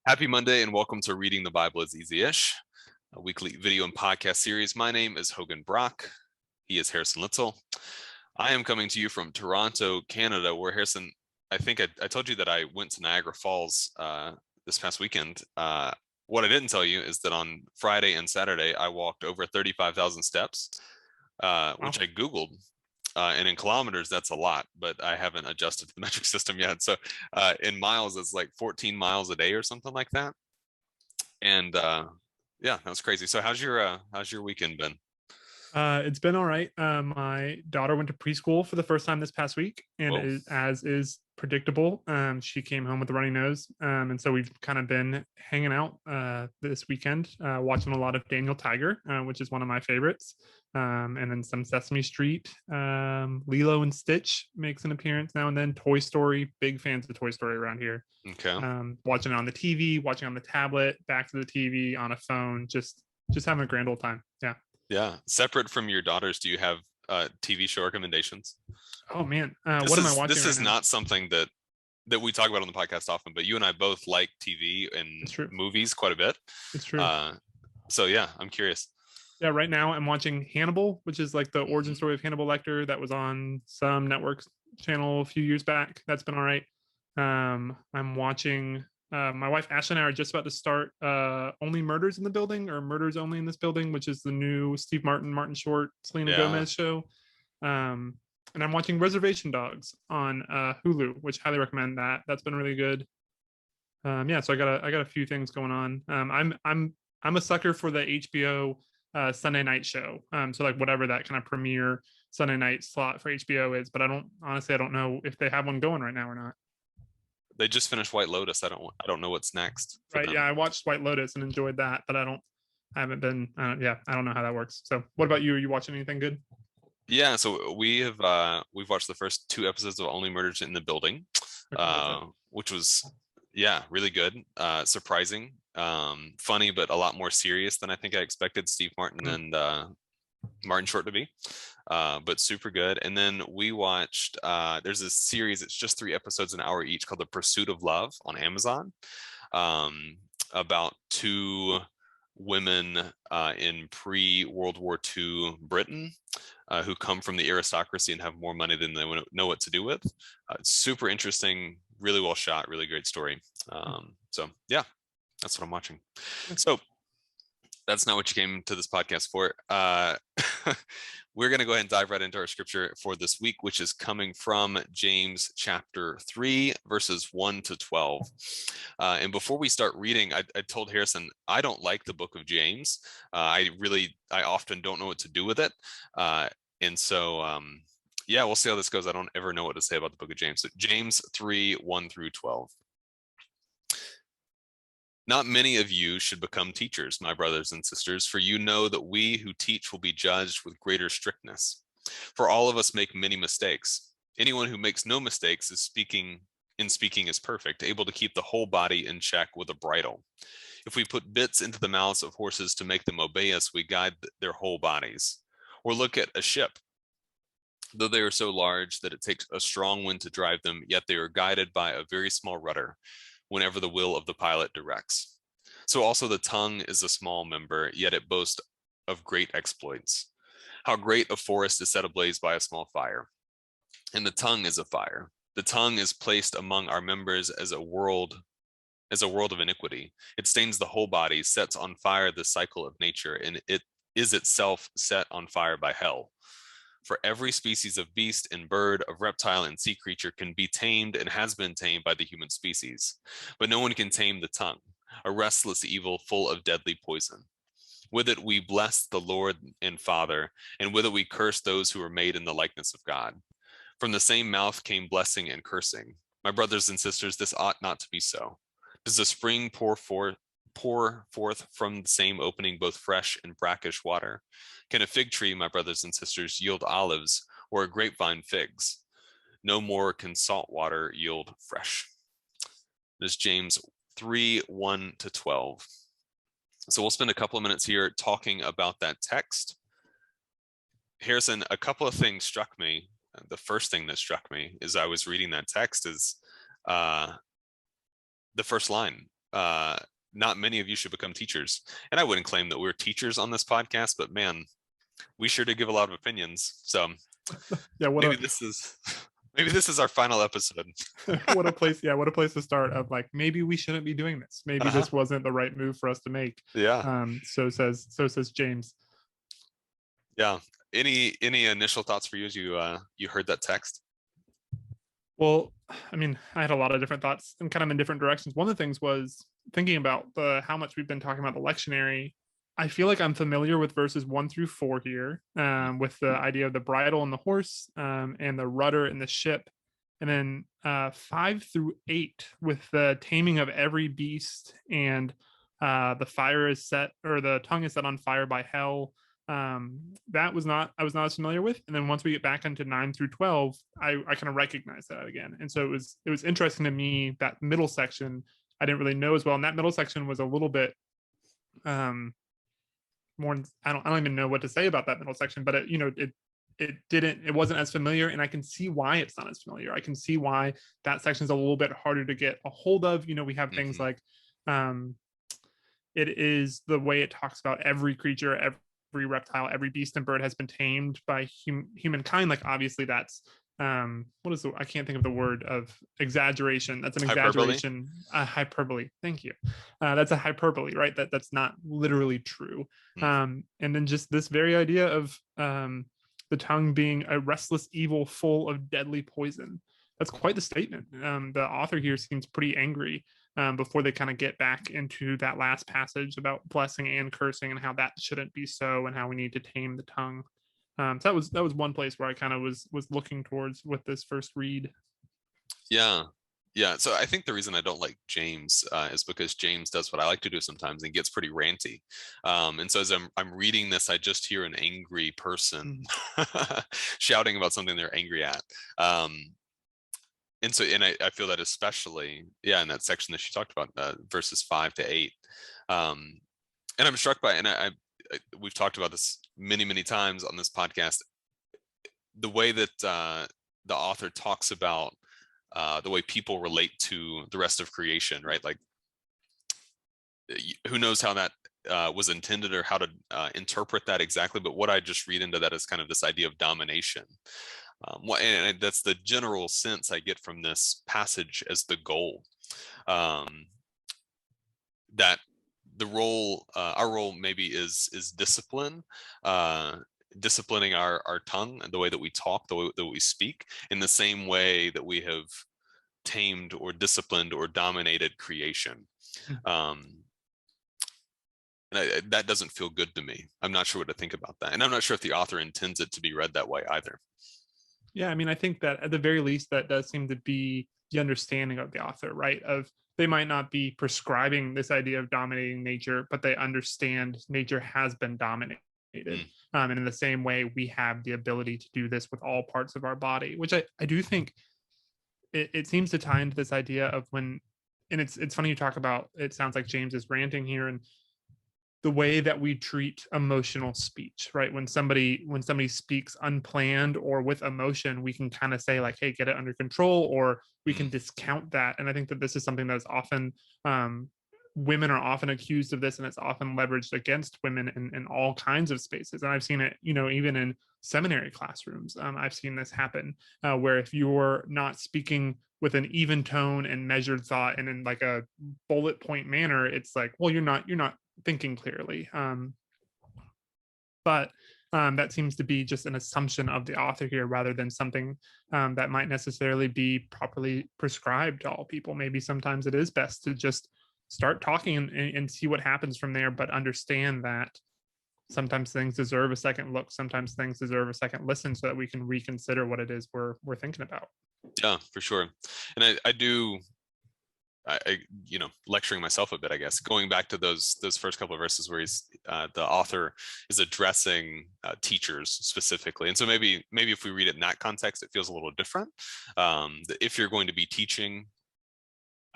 Happy Monday and welcome to Reading the Bible is Easy-ish, a weekly video and podcast series. My name is Hogan Brock. He is Harrison Litzel. I am coming to you from Toronto, Canada, where Harrison, I think I told you that I went to Niagara Falls this past weekend. What I didn't tell you is that on Friday and Saturday, I walked over 35,000 steps, which I Googled. And in kilometers, that's a lot, but I haven't adjusted to the metric system yet. So in miles, it's like 14 miles a day or something like that. And yeah, that's crazy. So how's your weekend been? It's been all right. My daughter went to preschool for the first time this past week, and as is predictable, she came home with a runny nose. And so we've kind of been hanging out this weekend, watching a lot of Daniel Tiger, which is one of my favorites. And then some Sesame Street. Lilo and Stitch makes an appearance now and then. Toy Story, big fans of Toy Story around here. Okay. Watching it on the TV, watching on the tablet, back to the TV, on a phone, just having a grand old time. Yeah. Yeah. Separate from your daughters, do you have TV show recommendations? Oh man, what am I watching? This is not something that we talk about on the podcast often, but you and I both like TV and movies quite a bit. It's true. So yeah, I'm curious. Yeah, right now I'm watching Hannibal, which is like the origin story of Hannibal Lecter that was on some network channel a few years back. That's been all right. I'm watching. My wife Ashley and I are just about to start Only Murders in the Building, or Murders Only in This Building, which is the new Steve Martin Short, Selena Gomez show. And I'm watching Reservation Dogs on Hulu, which highly recommend that. That's been really good. Yeah, so I got a few things going on. I'm a sucker for the HBO Sunday night show. So like whatever that kind of premiere Sunday night slot for HBO is, but I don't know if they have one going right now or not. They just finished White Lotus. I don't know what's next. Right. Yeah, I watched White Lotus and enjoyed that, but I don't know how that works. So what about you? Are you watching anything good? Yeah, so we've watched the first 2 episodes of Only Murders in the Building, which was really good, surprising, funny, but a lot more serious than I think I expected Steve Martin and Martin Short to be, but super good. And then we watched there's a series, it's just 3 episodes, an hour each, called The Pursuit of Love on Amazon, about 2 women in pre-World War II Britain who come from the aristocracy and have more money than they know what to do with. Super interesting, really well shot, really great story. So yeah, that's what I'm watching. So that's not what you came to this podcast for. We're going to go ahead and dive right into our scripture for this week, which is coming from James chapter 3, verses 1 to 12. And before we start reading, I told Harrison, I don't like the book of James. I often don't know what to do with it. And so, yeah, we'll see how this goes. I don't ever know what to say about the book of James. So James 3, 1 through 12. Not many of you should become teachers, my brothers and sisters, for you know that we who teach will be judged with greater strictness. For all of us make many mistakes. Anyone who makes no mistakes is speaking is perfect, able to keep the whole body in check with a bridle. If we put bits into the mouths of horses to make them obey us, we guide their whole bodies. Or look at a ship. Though they are so large that it takes a strong wind to drive them, yet they are guided by a very small rudder whenever the will of the pilot directs. So also the tongue is a small member, yet it boasts of great exploits. How great a forest is set ablaze by a small fire. And the tongue is a fire. The tongue is placed among our members as a world of iniquity. It stains the whole body, sets on fire the cycle of nature, and it is itself set on fire by hell. For every species of beast and bird, of reptile and sea creature can be tamed and has been tamed by the human species. But no one can tame the tongue, a restless evil full of deadly poison. With it we bless the Lord and Father, and with it we curse those who are made in the likeness of God. From the same mouth came blessing and cursing. My brothers and sisters, this ought not to be so. Does the spring pour forth from the same opening both fresh and brackish water? Can a fig tree, my brothers and sisters, yield olives, or a grapevine figs? No more can salt water yield fresh. This is James 3, 1 to 12. So we'll spend a couple of minutes here talking about that text. Harrison, a couple of things struck me. The first thing that struck me as I was reading that text is the first line. not many of you should become teachers. And I wouldn't claim that we're teachers on this podcast, but man, we sure do give a lot of opinions. So Yeah, maybe this is our final episode. what a place, yeah, what a place to start of like, maybe we shouldn't be doing this. Maybe this wasn't the right move for us to make. Yeah. So says James. Yeah. Any initial thoughts for you as you heard that text? Well, I mean, I had a lot of different thoughts and kind of in different directions. One of the things was thinking about how much we've been talking about the lectionary. I feel like I'm familiar with verses 1 through 4 here, with the idea of the bridle and the horse, and the rudder and the ship, and then 5 through 8 with the taming of every beast, and the fire is set, or the tongue is set on fire by hell. That was not I was not as familiar with. And then once we get back into 9 through 12, I kind of recognize that again. And so it was interesting to me, that middle section I didn't really know as well. And that middle section was a little bit more, I don't even know what to say about that middle section, but it wasn't as familiar, and I can see why it's not as familiar. I can see why that section is a little bit harder to get a hold of. We have things like it is the way it talks about every creature, every reptile, every beast and bird has been tamed by humankind. Like, obviously that's I can't think of the word of exaggeration. That's an exaggeration. Hyperbole. Thank you. That's a hyperbole, right? That's not literally true. And then just this very idea of the tongue being a restless evil full of deadly poison. That's quite the statement. The author here seems pretty angry before they kind of get back into that last passage about blessing and cursing and how that shouldn't be so, and how we need to tame the tongue. So that was one place where I kind of was looking towards with this first read. Yeah. So I think the reason I don't like James is because James does what I like to do sometimes and gets pretty ranty. And so as I'm reading this, I just hear an angry person shouting about something they're angry at. And I feel that especially, in that section that she talked about, verses 5 to 8. And I'm struck by, and we've talked about this many, many times on this podcast, the way that the author talks about the way people relate to the rest of creation, right? Like, who knows how that was intended or how to interpret that exactly, but what I just read into that is kind of this idea of domination. And that's the general sense I get from this passage as the goal. That the role, our role maybe is discipline, disciplining our tongue and the way that we talk, the way that we speak, in the same way that we have tamed or disciplined or dominated creation. And that doesn't feel good to me. I'm not sure what to think about that. And I'm not sure if the author intends it to be read that way either. Yeah, I mean, I think that at the very least, that does seem to be the understanding of the author, right? Of they might not be prescribing this idea of dominating nature, but they understand nature has been dominated. And in the same way, we have the ability to do this with all parts of our body, which I do think it seems to tie into this idea of when, and it's funny you talk about, it sounds like James is ranting here, and the way that we treat emotional speech, right? When somebody speaks unplanned or with emotion, we can kind of say like, hey, get it under control, or we can discount that. And I think that this is something that's often, women are often accused of this, and it's often leveraged against women in all kinds of spaces. And I've seen it, even in seminary classrooms. I've seen this happen, where if you're not speaking with an even tone and measured thought and in like a bullet point manner, it's like, well, you're not thinking clearly. But that seems to be just an assumption of the author here, rather than something that might necessarily be properly prescribed to all people. Maybe sometimes it is best to just start talking and see what happens from there, but understand that sometimes things deserve a second look. Sometimes things deserve a second listen, so that we can reconsider what it is we're thinking about. Yeah, for sure. And I do, lecturing myself a bit, I guess, going back to those first couple of verses where he's the author is addressing teachers specifically. And so maybe if we read it in that context, it feels a little different. If you're going to be teaching,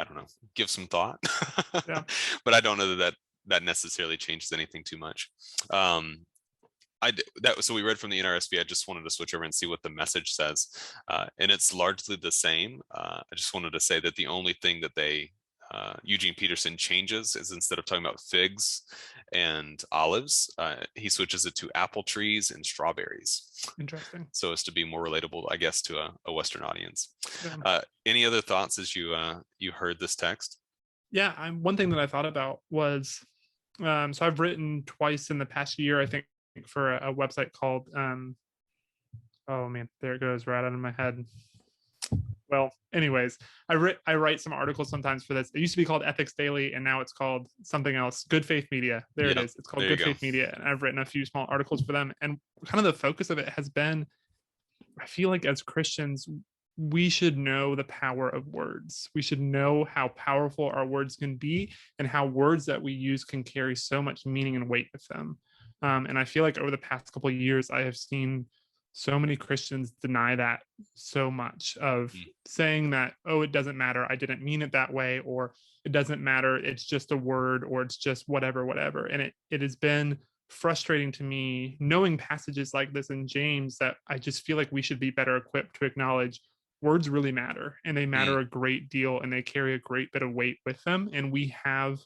I don't know, give some thought. Yeah. But I don't know that necessarily changes anything too much. So we read from the NRSV. I just wanted to switch over and see what the Message says, and it's largely the same. I just wanted to say that the only thing that they Eugene Peterson changes is instead of talking about figs and olives, he switches it to apple trees and strawberries. Interesting. So as to be more relatable, I guess, to a Western audience. Yeah. Any other thoughts as you heard this text? Yeah, one thing that I thought about was, so I've written twice in the past year, I think, for a website called, oh man, there it goes right out of my head. Well, anyways, I write some articles sometimes for this. It used to be called Ethics Daily, and now it's called something else. Good Faith Media. There it Yeah, is. It's called there you Good go. Faith Media, and I've written a few small articles for them. And kind of the focus of it has been, I feel like as Christians, we should know the power of words. We should know how powerful our words can be, and how words that we use can carry so much meaning and weight with them. And I feel like over the past couple of years, I have seen so many Christians deny that so much, of saying that, oh, it doesn't matter, I didn't mean it that way, or it doesn't matter, it's just a word, or it's just whatever. And it has been frustrating to me knowing passages like this in James, that I just feel like we should be better equipped to acknowledge words really matter, and they matter Mm, a great deal, and they carry a great bit of weight with them. And we have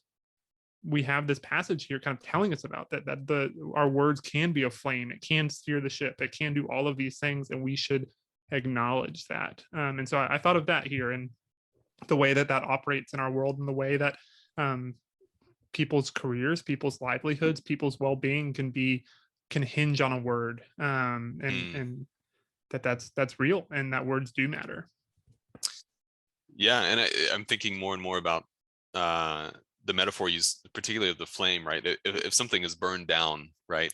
this passage here kind of telling us about that our words can be a flame, it can steer the ship, it can do all of these things, and we should acknowledge that. And so I thought of that here, and the way that operates in our world, and the way that um, people's careers, people's livelihoods, people's well-being can hinge on a word, mm. and that's real, and that words do matter. Yeah, and I'm thinking more and more about the metaphor used, particularly of the flame, right? If something is burned down, right,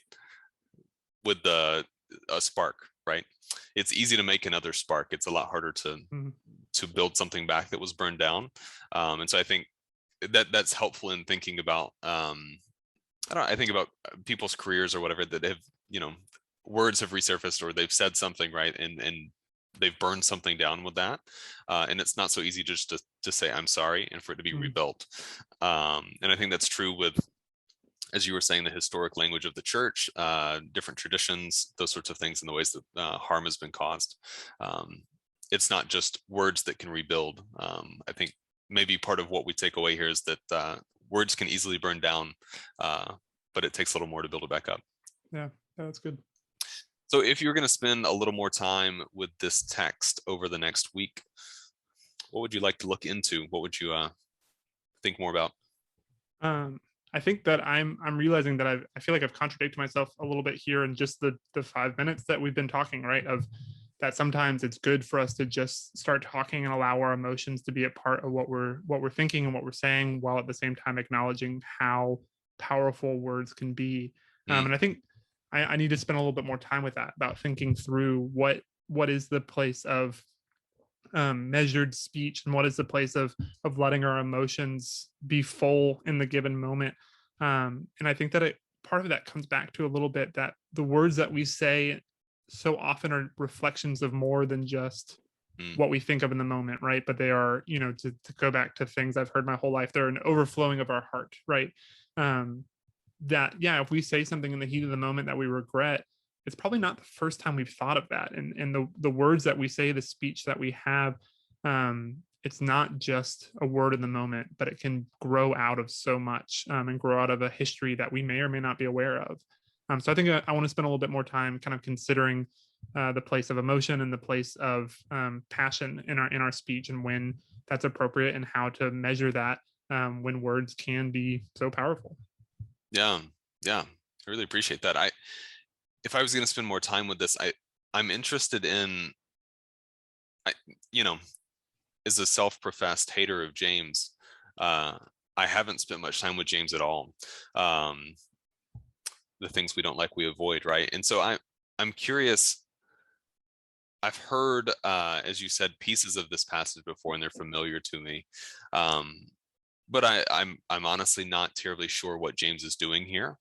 with a spark, right, it's easy to make another spark. It's a lot harder Mhm. to build something back that was burned down. And so I think that's helpful in thinking about I think about people's careers or whatever, that have, words have resurfaced, or they've said something, right, and they've burned something down with that, and it's not so easy just to say I'm sorry and for it to be Mhm. rebuilt. And I think that's true with, as you were saying, the historic language of the church, different traditions, those sorts of things, and the ways that harm has been caused. It's not just words that can rebuild. I think maybe part of what we take away here is that words can easily burn down, but it takes a little more to build it back up. Yeah, that's good. So if you're going to spend a little more time with this text over the next week, what would you like to look into? What would you think more about? Um, I think that I'm realizing that I feel like I've contradicted myself a little bit here in just the 5 minutes that we've been talking, right? Of that sometimes it's good for us to just start talking and allow our emotions to be a part of what we're thinking and what we're saying, while at the same time acknowledging how powerful words can be. Mm, And I think I need to spend a little bit more time with that, about thinking through what is the place of measured speech, and what is the place of letting our emotions be full in the given moment. And I think that part of that comes back to a little bit that the words that we say so often are reflections of more than just mm, what we think of in the moment, right? But they are, to go back to things I've heard my whole life, they're an overflowing of our heart, right? um that, yeah, if we say something in the heat of the moment that we regret, it's probably not the first time we've thought of that. And the words that we say, the speech that we have, it's not just a word in the moment, but it can grow out of so much, and grow out of a history that we may or may not be aware of. So I think I want to spend a little bit more time kind of considering the place of emotion, and the place of passion in our speech, and when that's appropriate, and how to measure that, when words can be so powerful. yeah, yeah, I really appreciate that. If I was going to spend more time with this, I'm interested in, I, you know, as a self-professed hater of James, I haven't spent much time with James at all. Um, the things we don't like, we avoid, right? And so I'm curious. I've heard, as you said, pieces of this passage before, and they're familiar to me. Um, but I'm honestly not terribly sure what James is doing here.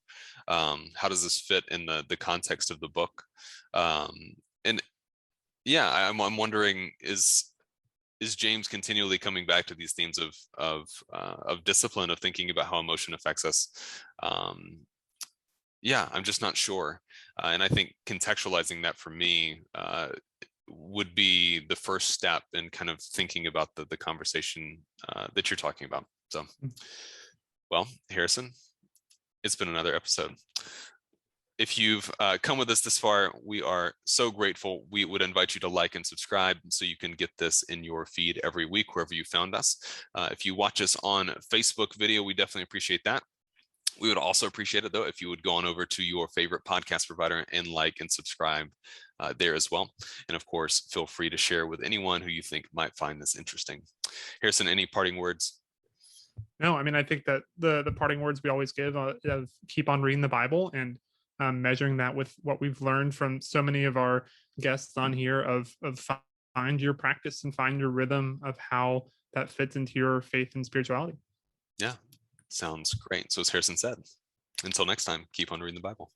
How does this fit in the context of the book? Um, and yeah, I'm wondering, is James continually coming back to these themes of discipline, of thinking about how emotion affects us? Um, yeah, I'm just not sure. And I think contextualizing that for me would be the first step in kind of thinking about the conversation that you're talking about. So, well, Harrison, it's been another episode. If you've come with us this far, we are so grateful. We would invite you to like and subscribe so you can get this in your feed every week, wherever you found us. If you watch us on Facebook video, we definitely appreciate that. We would also appreciate it, though, if you would go on over to your favorite podcast provider and like and subscribe there as well. And of course, feel free to share with anyone who you think might find this interesting. Harrison, any parting words? No, I mean, I think that the parting words we always give of keep on reading the Bible and measuring that with what we've learned from so many of our guests on here of find your practice and find your rhythm of how that fits into your faith and spirituality. Yeah, sounds great. So as Harrison said, until next time, keep on reading the Bible.